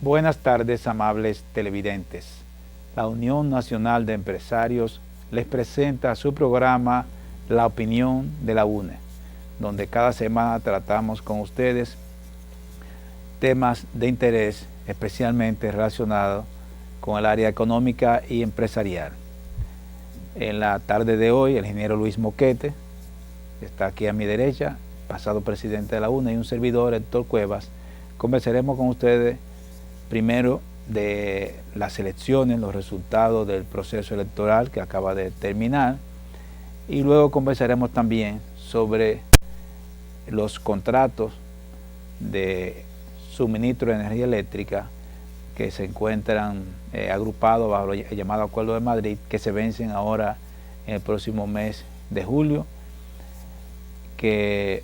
Buenas tardes, amables televidentes. La Unión Nacional de Empresarios les presenta su programa La Opinión de la UNE, donde cada semana tratamos con ustedes temas de interés especialmente relacionados con el área económica y empresarial. En la tarde de hoy, el ingeniero Luis Moquete, que está aquí a mi derecha, pasado presidente de la UNE, y un servidor, Héctor Cuevas, conversaremos con ustedes primero de las elecciones, los resultados del proceso electoral que acaba de terminar, y luego conversaremos también sobre los contratos de suministro de energía eléctrica que se encuentran agrupados bajo el llamado Acuerdo de Madrid, que se vencen ahora en el próximo mes de julio, que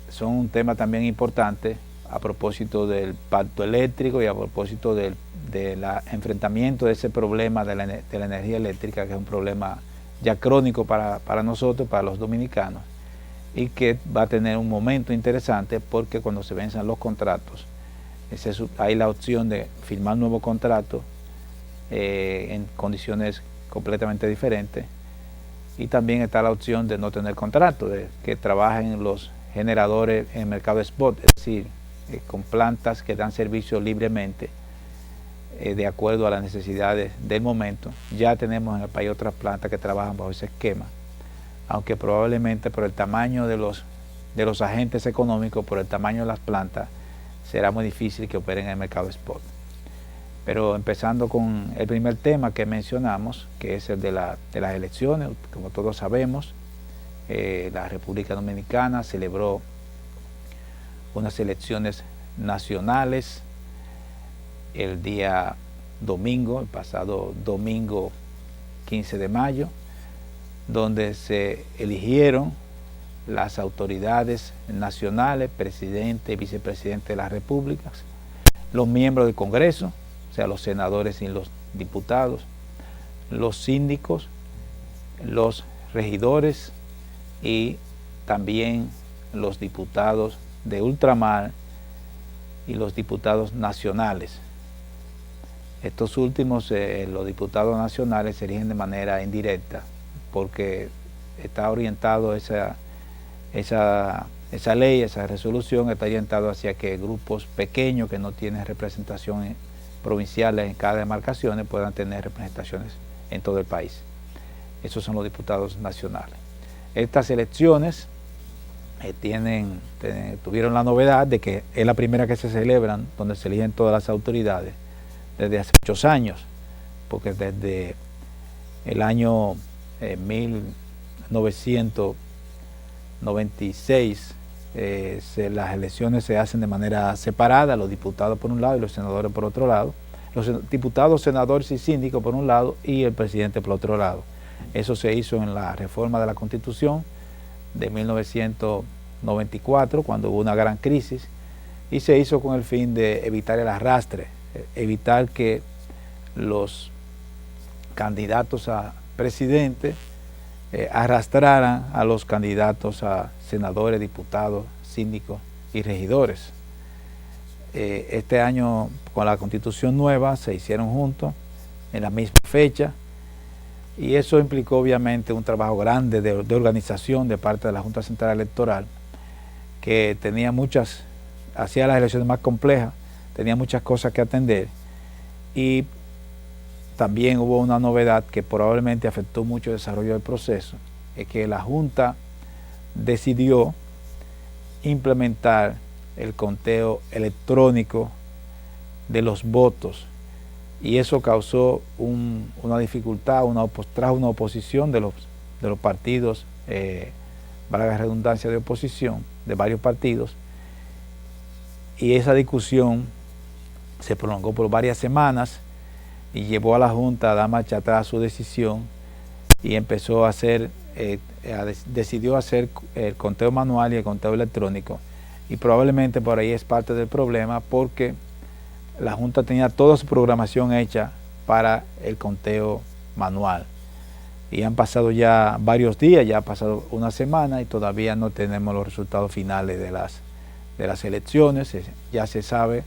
son un tema también importante a propósito del pacto eléctrico y a propósito del enfrentamiento de ese problema de la energía eléctrica, que es un problema ya crónico para nosotros, para los dominicanos, y que va a tener un momento interesante porque cuando se venzan los contratos, hay la opción de firmar un nuevo contrato en condiciones completamente diferentes, y también está la opción de no tener contrato, de que trabajen los generadores en el mercado spot, es decir, con plantas que dan servicio libremente de acuerdo a las necesidades del momento. Ya tenemos en el país otras plantas que trabajan bajo ese esquema, aunque probablemente por el tamaño de los agentes económicos, por el tamaño de las plantas, será muy difícil que operen en el mercado spot. Pero empezando con el primer tema que mencionamos, que es el de las elecciones. Como todos sabemos, la República Dominicana celebró unas elecciones nacionales el día domingo, el pasado domingo 15 de mayo, donde se eligieron las autoridades nacionales, presidente y vicepresidente de las repúblicas, los miembros del Congreso, o sea, los senadores y los diputados, los síndicos, los regidores y también los diputados de ultramar y los diputados nacionales. Estos últimos, los diputados nacionales, se eligen de manera indirecta porque está orientado esa ley, esa resolución está orientado hacia que grupos pequeños que no tienen representación provinciales en cada demarcación puedan tener representaciones en todo el país. Esos son los diputados nacionales. Estas elecciones tuvieron la novedad de que es la primera que se celebran donde se eligen todas las autoridades desde hace muchos años, porque desde el año 1996 las elecciones se hacen de manera separada, los diputados por un lado y los senadores por otro lado, los diputados, senadores y síndicos por un lado y el presidente por otro lado. Eso se hizo en la reforma de la Constitución de 1994, cuando hubo una gran crisis, y se hizo con el fin de evitar el arrastre, evitar que los candidatos a presidente arrastraran a los candidatos a senadores, diputados, síndicos y regidores. Este año, con la Constitución nueva, se hicieron juntos en la misma fecha, y eso implicó obviamente un trabajo grande de organización de parte de la Junta Central Electoral, que hacía las elecciones más complejas, tenía muchas cosas que atender, y también hubo una novedad que probablemente afectó mucho el desarrollo del proceso, es que la Junta decidió implementar el conteo electrónico de los votos, y eso causó una dificultad, trajo una oposición de los partidos valga la redundancia, de oposición, de varios partidos, y esa discusión se prolongó por varias semanas y llevó a la Junta a dar marcha atrás a su decisión y empezó a hacer, decidió hacer el conteo manual y el conteo electrónico, y probablemente por ahí es parte del problema, porque la Junta tenía toda su programación hecha para el conteo manual. Y han pasado ya varios días, ya ha pasado una semana y todavía no tenemos los resultados finales de las elecciones. Ya se sabe,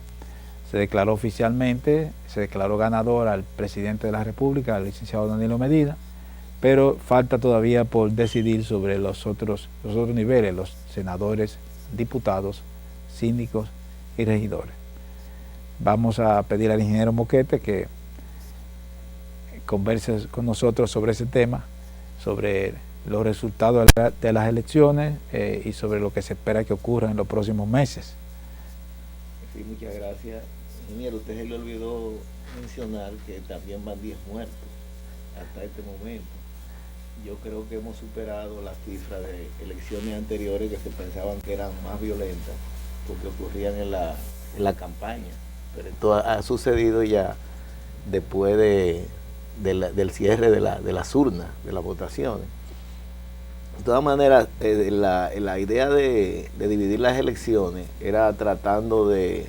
se declaró oficialmente, se declaró ganador al presidente de la República, el licenciado Danilo Medina, pero falta todavía por decidir sobre los otros niveles, los senadores, diputados, síndicos y regidores. Vamos a pedir al ingeniero Moquete que converse con nosotros sobre ese tema, sobre los resultados de las elecciones y sobre lo que se espera que ocurra en los próximos meses. Sí, muchas gracias. Ingeniero, usted se le olvidó mencionar que también van 10 muertos hasta este momento. Yo creo que hemos superado las cifras de elecciones anteriores que se pensaban que eran más violentas porque ocurrían en la campaña. Pero esto ha sucedido ya después del cierre de las urnas, de las votaciones. De todas maneras, la idea de dividir las elecciones era tratando de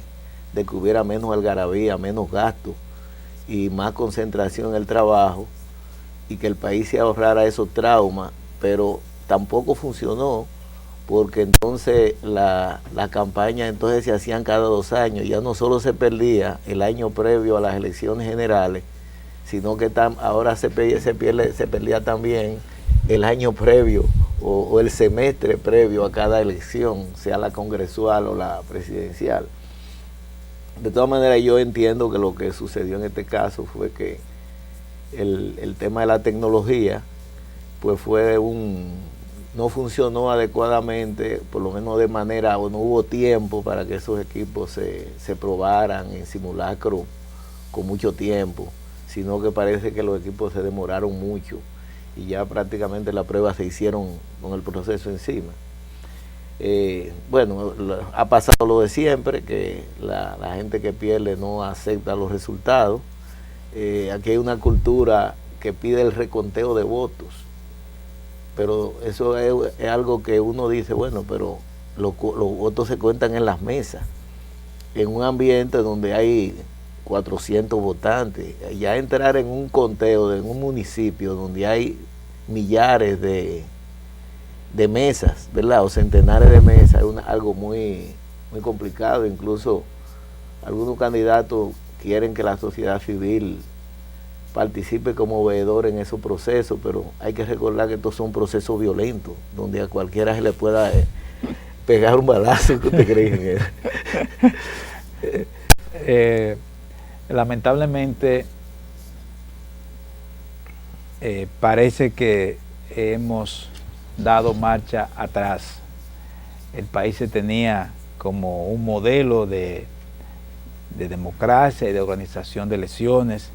que hubiera menos algarabía, menos gasto y más concentración en el trabajo, y que el país se ahorrara esos traumas, pero tampoco funcionó, porque entonces la campaña entonces se hacían cada 2 años. Ya no solo se perdía el año previo a las elecciones generales, sino que ahora se perdía también el año previo o el semestre previo a cada elección, sea la congresual o la presidencial. De todas maneras, yo entiendo que lo que sucedió en este caso fue que el tema de la tecnología pues no funcionó adecuadamente, por lo menos de manera, o no hubo tiempo para que esos equipos se probaran en simulacro con mucho tiempo, sino que parece que los equipos se demoraron mucho y ya prácticamente las pruebas se hicieron con el proceso encima. Bueno, ha pasado lo de siempre, que la gente que pierde no acepta los resultados. Aquí hay una cultura que pide el reconteo de votos, pero eso es algo que uno dice, bueno, pero los votos se cuentan en las mesas, en un ambiente donde hay 400 votantes. Ya entrar en un conteo en un municipio donde hay millares de mesas, ¿verdad? O centenares de mesas, es algo muy, muy complicado. Incluso algunos candidatos quieren que la sociedad civil participe como veedor en esos procesos, pero hay que recordar que estos son procesos violentos, donde a cualquiera se le pueda pegar un balazo. ¿Qué usted cree, ingeniero? Lamentablemente parece que hemos dado marcha atrás. El país se tenía como un modelo de democracia y de organización de elecciones.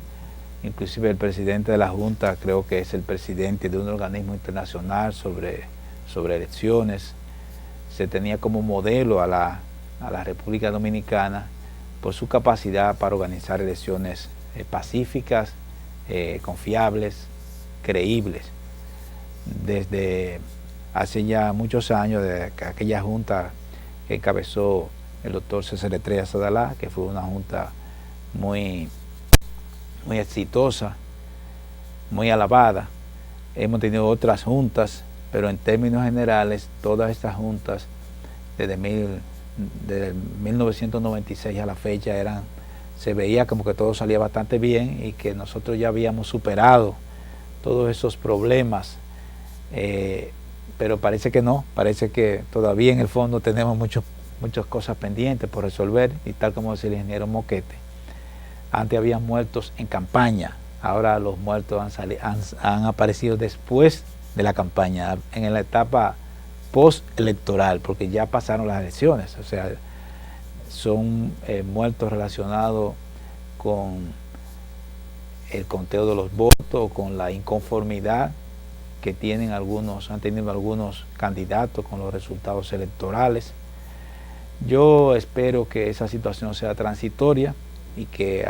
Inclusive el presidente de la Junta creo que es el presidente de un organismo internacional sobre elecciones. Se tenía como modelo a la República Dominicana por su capacidad para organizar elecciones pacíficas, confiables, creíbles. Desde hace ya muchos años, de aquella junta que encabezó el doctor César Estrella Sadalá, que fue una junta muy exitosa, muy alabada. Hemos tenido otras juntas, pero en términos generales, todas estas juntas, desde 1996 a la fecha, se veía como que todo salía bastante bien y que nosotros ya habíamos superado todos esos problemas, pero parece que no, parece que todavía en el fondo tenemos muchas cosas pendientes por resolver, y tal como decía el ingeniero Moquete, antes había muertos en campaña, ahora los muertos han aparecido después de la campaña, en la etapa postelectoral, porque ya pasaron las elecciones. O sea, son muertos relacionados con el conteo de los votos, con la inconformidad que han tenido algunos candidatos con los resultados electorales. Yo espero que esa situación sea transitoria y que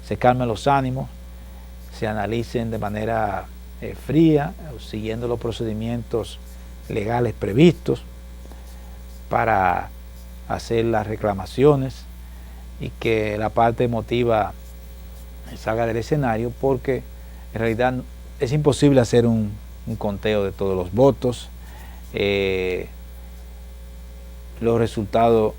se calmen los ánimos, se analicen de manera fría, siguiendo los procedimientos legales previstos para hacer las reclamaciones, y que la parte emotiva salga del escenario, porque en realidad es imposible hacer un conteo de todos los votos. Los resultados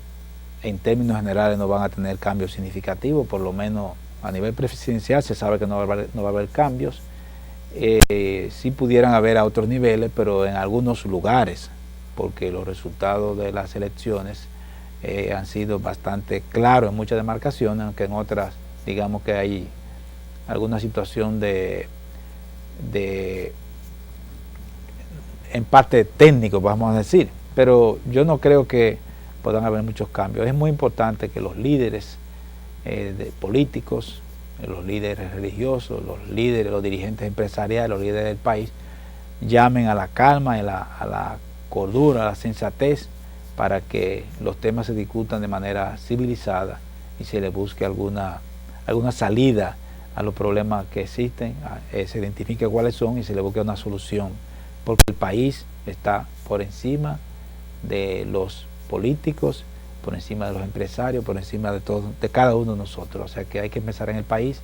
en términos generales no van a tener cambios significativos, por lo menos a nivel presidencial se sabe que no va a haber cambios. Sí pudieran haber a otros niveles, pero en algunos lugares, porque los resultados de las elecciones han sido bastante claros en muchas demarcaciones, aunque en otras digamos que hay alguna situación de empate técnico, vamos a decir, pero yo no creo que puedan haber muchos cambios. Es muy importante que los líderes políticos, los líderes religiosos, los dirigentes empresariales, los líderes del país, llamen a la calma, a la cordura, a la sensatez, para que los temas se discutan de manera civilizada y se le busque alguna salida a los problemas que existen, se identifique cuáles son y se le busque una solución, porque el país está por encima de los políticos, por encima de los empresarios, por encima de cada uno de nosotros. O sea que hay que empezar en el país,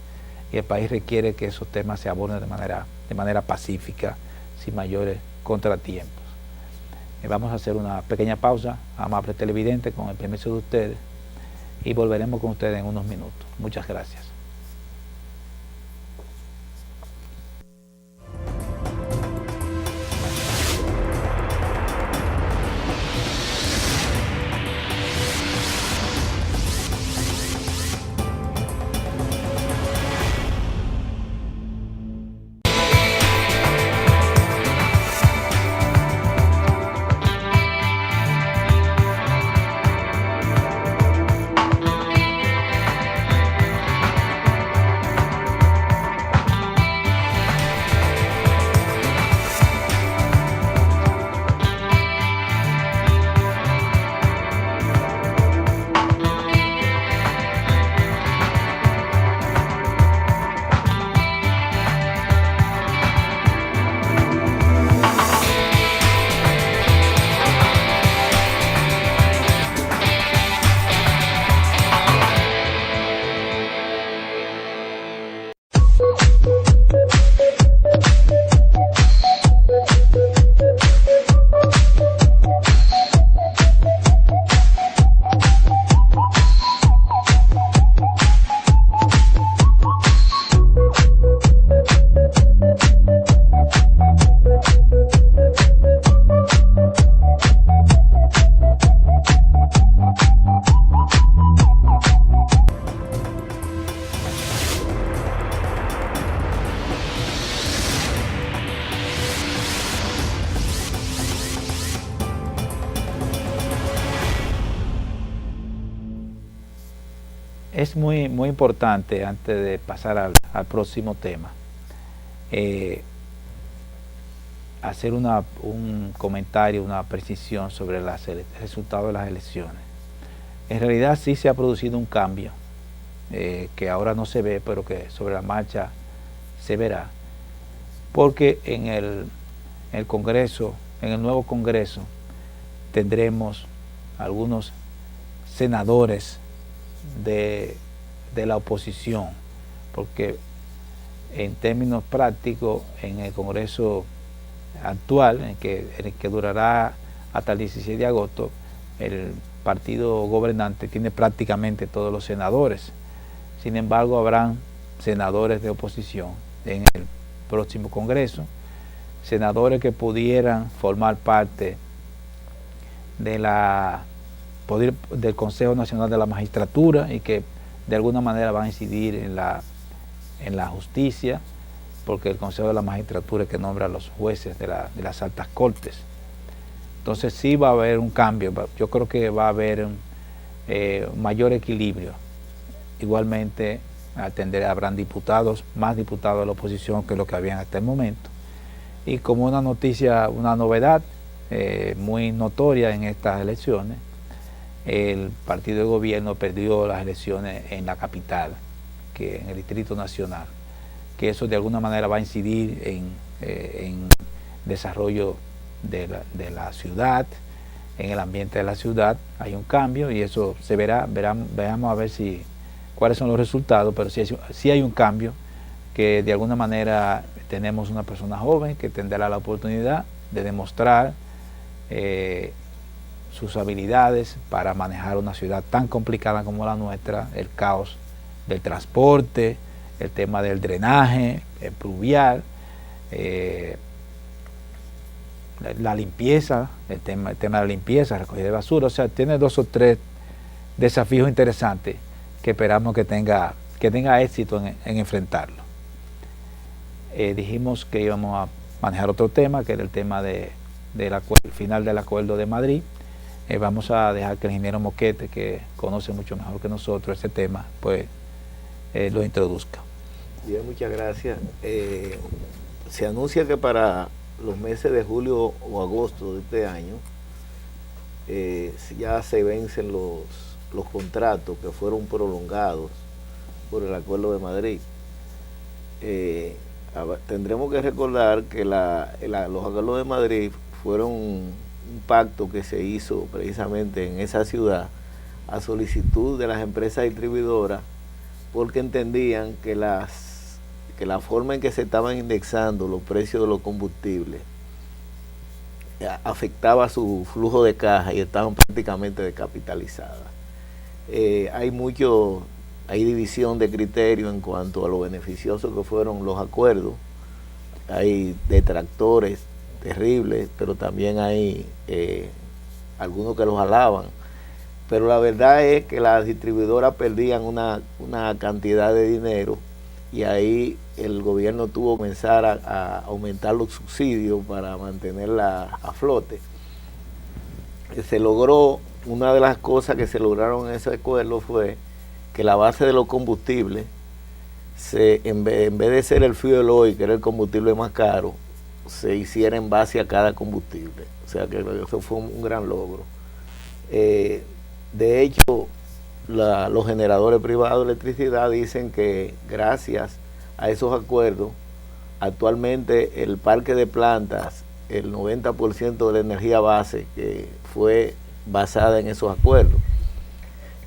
y el país requiere que esos temas se aborden de manera pacífica, sin mayores contratiempos. Vamos a hacer una pequeña pausa, amables televidentes, con el permiso de ustedes, y volveremos con ustedes en unos minutos. Muchas gracias. Es muy importante, antes de pasar al próximo tema, hacer un comentario, una precisión sobre el resultado de las elecciones. En realidad sí se ha producido un cambio, que ahora no se ve, pero que sobre la marcha se verá, porque en el Congreso, en el nuevo Congreso, tendremos algunos senadores de la oposición, porque en términos prácticos, en el Congreso actual, en el que durará hasta el 16 de agosto, el partido gobernante tiene prácticamente todos los senadores. Sin embargo, habrán senadores de oposición en el próximo Congreso, senadores que pudieran formar parte del Consejo Nacional de la Magistratura, y que de alguna manera van a incidir en la justicia, porque el Consejo de la Magistratura es que nombra a los jueces de las altas cortes. Entonces sí va a haber un cambio. Yo creo que va a haber mayor equilibrio. Igualmente habrán más diputados de la oposición que lo que habían hasta el momento, Y como una noticia, una novedad muy notoria en estas elecciones, el partido de gobierno perdió las elecciones en la capital, que en el Distrito Nacional, que eso de alguna manera va a incidir en desarrollo de la ciudad, en el ambiente de la ciudad. Hay un cambio y eso se verá, veamos a ver cuáles son los resultados, pero sí hay un cambio, que de alguna manera tenemos una persona joven que tendrá la oportunidad de demostrar sus habilidades para manejar una ciudad tan complicada como la nuestra, el caos del transporte, el tema del drenaje, el pluvial, la limpieza, el tema de la limpieza, recogida de basura. O sea, tiene 2 o 3 desafíos interesantes que esperamos que tenga éxito en enfrentarlo. Dijimos que íbamos a manejar otro tema, que era el tema del final del Acuerdo de Madrid. Vamos a dejar que el ingeniero Moquete, que conoce mucho mejor que nosotros ese tema, pues lo introduzca. Bien, muchas gracias. Se anuncia que para los meses de julio o agosto de este año ya se vencen los contratos que fueron prolongados por el Acuerdo de Madrid. Tendremos que recordar que los Acuerdos de Madrid fueron un pacto que se hizo precisamente en esa ciudad a solicitud de las empresas distribuidoras, porque entendían que la forma en que se estaban indexando los precios de los combustibles afectaba su flujo de caja y estaban prácticamente descapitalizadas. Hay división de criterio en cuanto a lo beneficiosos que fueron los acuerdos. Hay detractores terribles, pero también hay algunos que los alaban. Pero la verdad es que las distribuidoras perdían una cantidad de dinero, y ahí el gobierno tuvo que comenzar a aumentar los subsidios para mantenerla a flote. Se logró, una de las cosas que se lograron en ese acuerdo fue que la base de los combustibles, en vez de ser el fuel oil, que era el combustible más caro, se hiciera en base a cada combustible. O sea que eso fue un gran logro. De hecho, los generadores privados de electricidad dicen que gracias a esos acuerdos, actualmente el parque de plantas, el 90% de la energía base que fue basada en esos acuerdos.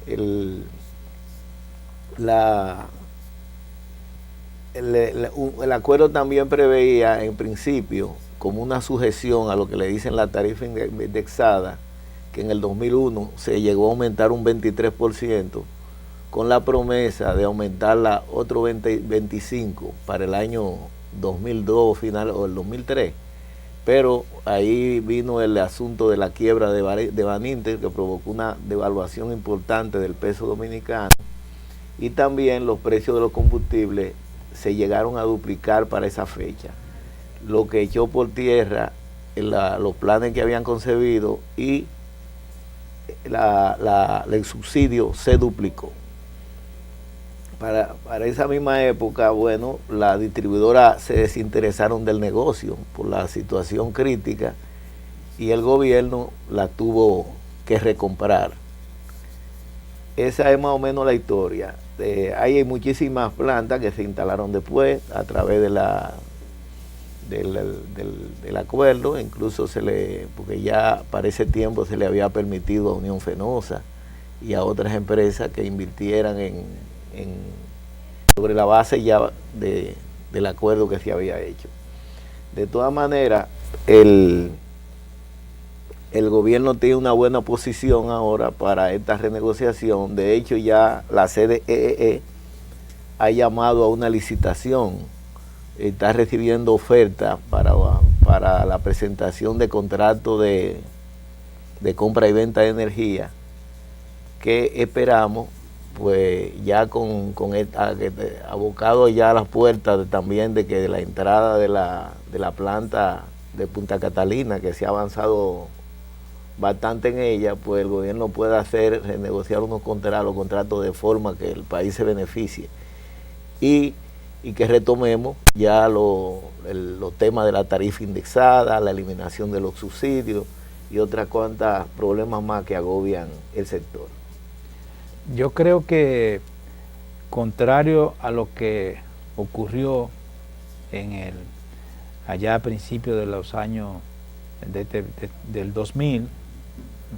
El acuerdo también preveía, en principio, como una sujeción a lo que le dicen la tarifa indexada, que en el 2001 se llegó a aumentar un 23%, con la promesa de aumentarla otro 25% para el año 2002 final o el 2003. Pero ahí vino el asunto de la quiebra de Baninter, que provocó una devaluación importante del peso dominicano, y también los precios de los combustibles se llegaron a duplicar para esa fecha, lo que echó por tierra los planes que habían concebido, y el subsidio se duplicó. Para esa misma época, bueno, las distribuidoras se desinteresaron del negocio por la situación crítica, y el gobierno la tuvo que recomprar. Esa es más o menos la historia. Hay muchísimas plantas que se instalaron después a través del acuerdo, incluso porque ya para ese tiempo se le había permitido a Unión Fenosa y a otras empresas que invirtieran sobre la base ya del acuerdo que se había hecho. De todas maneras, el gobierno tiene una buena posición ahora para esta renegociación. De hecho, ya la CDEE ha llamado a una licitación, está recibiendo ofertas para la presentación de contratos de compra y venta de energía, que esperamos, pues ya abocado ya a las puertas también de la entrada de la planta de Punta Catalina, que se ha avanzado bastante en ella, pues el gobierno pueda renegociar los contratos de forma que el país se beneficie, y que retomemos ya los temas de la tarifa indexada, la eliminación de los subsidios y otras cuantas problemas más que agobian el sector. Yo creo que, contrario a lo que ocurrió allá a principios de los años del 2000,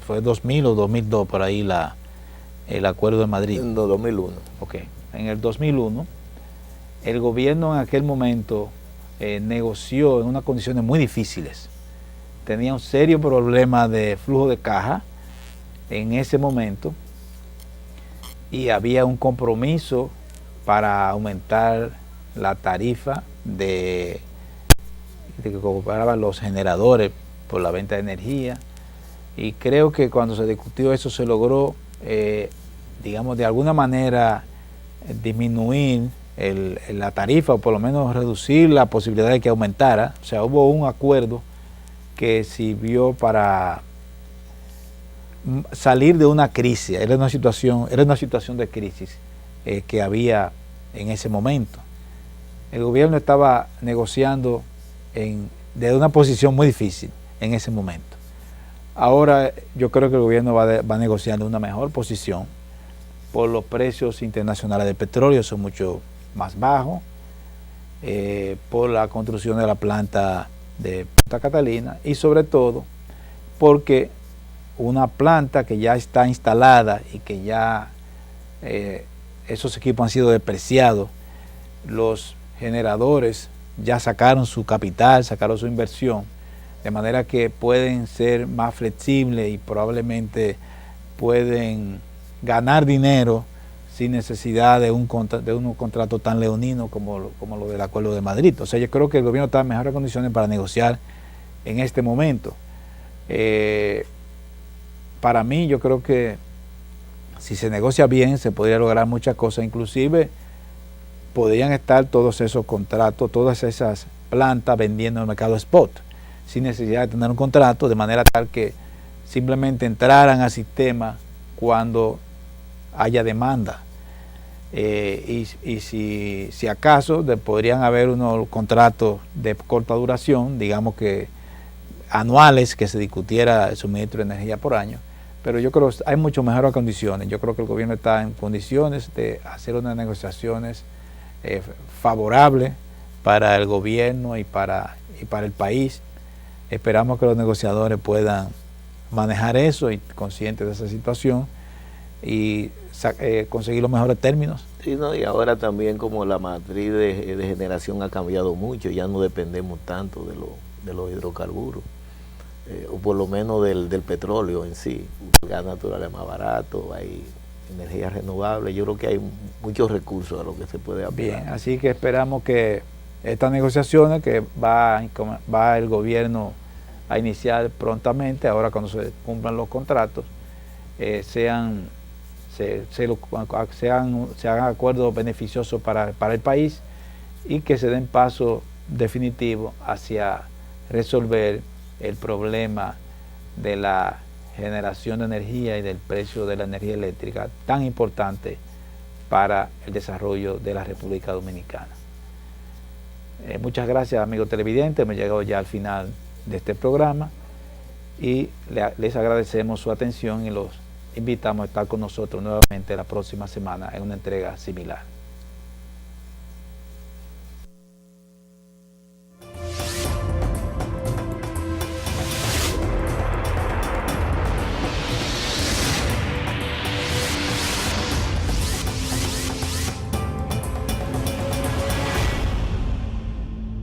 fue 2000 o 2002 por ahí el Acuerdo de Madrid. En 2001. Ok, en el 2001 el gobierno en aquel momento negoció en unas condiciones muy difíciles. Tenía un serio problema de flujo de caja en ese momento y había un compromiso para aumentar la tarifa de que cobraban los generadores por la venta de energía, y creo que cuando se discutió eso se logró, digamos, de alguna manera disminuir la tarifa, o por lo menos reducir la posibilidad de que aumentara. O sea, hubo un acuerdo que sirvió para salir de una crisis. Era una situación de crisis que había en ese momento. El gobierno estaba negociando de una posición muy difícil en ese momento. Ahora yo creo que el gobierno va a negociar de una mejor posición, por los precios internacionales del petróleo son mucho más bajos, por la construcción de la planta de Punta Catalina, y sobre todo porque una planta que ya está instalada y que ya esos equipos han sido depreciados, los generadores ya sacaron su capital, sacaron su inversión, de manera que pueden ser más flexibles y probablemente pueden ganar dinero sin necesidad de un contrato tan leonino como lo del Acuerdo de Madrid. O sea, yo creo que el gobierno está en mejores condiciones para negociar en este momento. Para mí, yo creo que si se negocia bien, se podría lograr muchas cosas. Inclusive podrían estar todos esos contratos, todas esas plantas vendiendo en el mercado spot, sin necesidad de tener un contrato, de manera tal que simplemente entraran al sistema cuando haya demanda. Y si acaso podrían haber unos contratos de corta duración, digamos que anuales, que se discutiera el suministro de energía por año, pero yo creo que hay mucho mejores condiciones. Yo creo que el gobierno está en condiciones de hacer unas negociaciones favorables para el gobierno y para el país. Esperamos que los negociadores puedan manejar eso y conscientes de esa situación y conseguir los mejores términos. Sí, ¿no? Y ahora también como la matriz de generación ha cambiado mucho, ya no dependemos tanto de los hidrocarburos, o por lo menos del petróleo en sí. El gas natural es más barato, hay energías renovables, yo creo que hay muchos recursos a lo que se puede aplicar. Bien, así que esperamos que estas negociaciones que va el gobierno a iniciar prontamente, ahora cuando se cumplan los contratos, se hagan acuerdos beneficiosos para el país y que se den paso definitivo hacia resolver el problema de la generación de energía y del precio de la energía eléctrica, tan importante para el desarrollo de la República Dominicana. Muchas gracias, amigos televidentes. Hemos llegado ya al final de este programa y les agradecemos su atención y los invitamos a estar con nosotros nuevamente la próxima semana en una entrega similar.